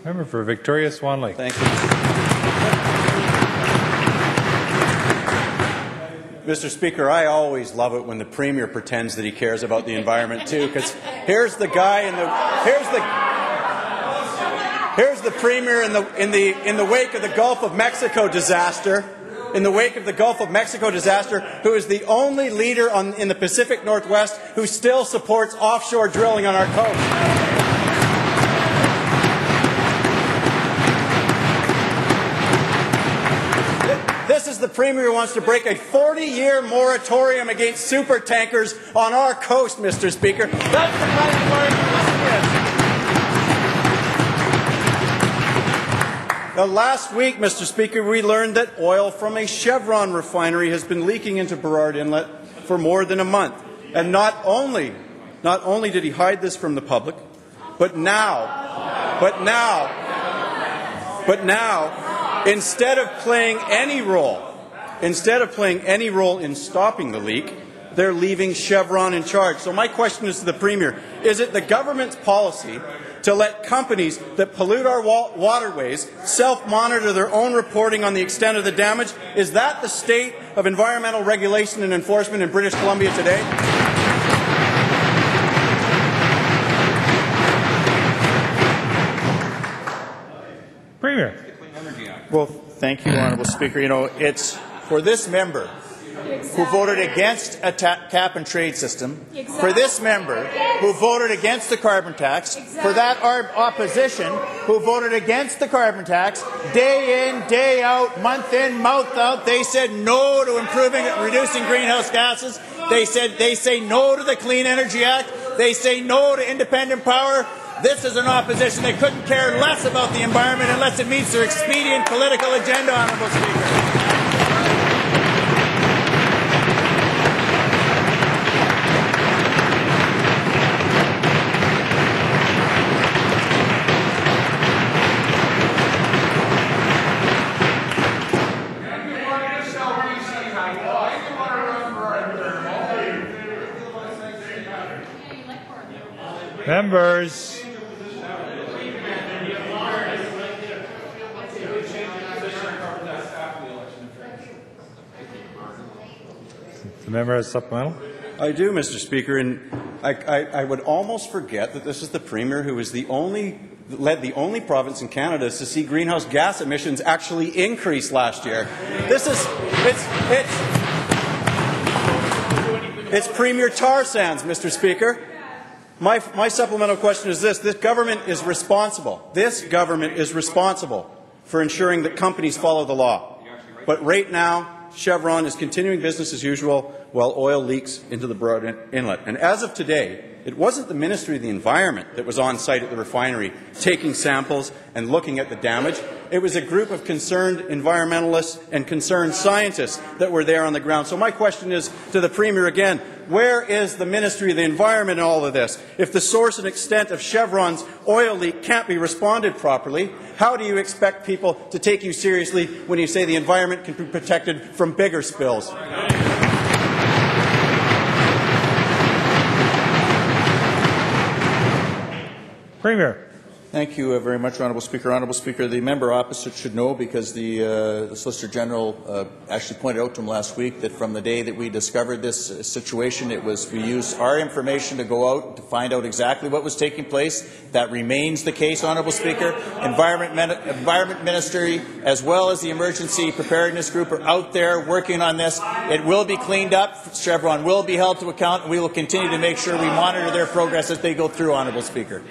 Member for Victoria Swan Lake. Thank you. Mr. Speaker, I always love it when the Premier pretends that he cares about the environment too, because here's the guy here's the Premier in the wake of the Gulf of Mexico disaster. In the wake of the Gulf of Mexico disaster, who is the only leader in the Pacific Northwest who still supports offshore drilling on our coast. This is the Premier who wants to break a 40-year moratorium against super tankers on our coast, Mr. Speaker. That's the kind of environment this is. Now, last week, Mr. Speaker, we learned that oil from a Chevron refinery has been leaking into Burrard Inlet for more than a month. And not only did he hide this from the public, but now, instead of playing any role in stopping the leak, they're leaving Chevron in charge. So my question is to the Premier, is it the government's policy to let companies that pollute our waterways self-monitor their own reporting on the extent of the damage? Is that the state of environmental regulation and enforcement in British Columbia today? Premier. Well, thank you, Honourable Speaker. You know, it's for this member who voted against a cap and trade system, for this member who voted against the carbon tax, for that opposition who voted against the carbon tax, day in, day out, month in, month out. They said no to reducing greenhouse gases. They say no to the Clean Energy Act. They say no to independent power. This is an opposition that couldn't care less about the environment unless it meets their expedient political agenda, Honourable Speaker. Members. The member has supplemental. I do, Mr. Speaker, and I would almost forget that this is the Premier who is led the only province in Canada to see greenhouse gas emissions actually increase last year. It's Premier tar sands, Mr. Speaker. My supplemental question is this. This government is responsible for ensuring that companies follow the law. But right now, Chevron is continuing business as usual while oil leaks into the Burrard Inlet. And as of today, it wasn't the Ministry of the Environment that was on site at the refinery taking samples and looking at the damage. It was a group of concerned environmentalists and concerned scientists that were there on the ground. So my question is to the Premier again, where is the Ministry of the Environment in all of this? If the source and extent of Chevron's oil leak can't be responded properly, how do you expect people to take you seriously when you say the environment can be protected from bigger spills? Premier. Thank you very much, Honourable Speaker. Honourable Speaker, the member opposite should know, because the Solicitor General actually pointed out to him last week that from the day that we discovered this situation, we used our information to go out to find out exactly what was taking place. That remains the case, Honourable Speaker. Environment Ministry, as well as the Emergency Preparedness Group, are out there working on this. It will be cleaned up. Chevron will be held to account, and we will continue to make sure we monitor their progress as they go through, Honourable Speaker.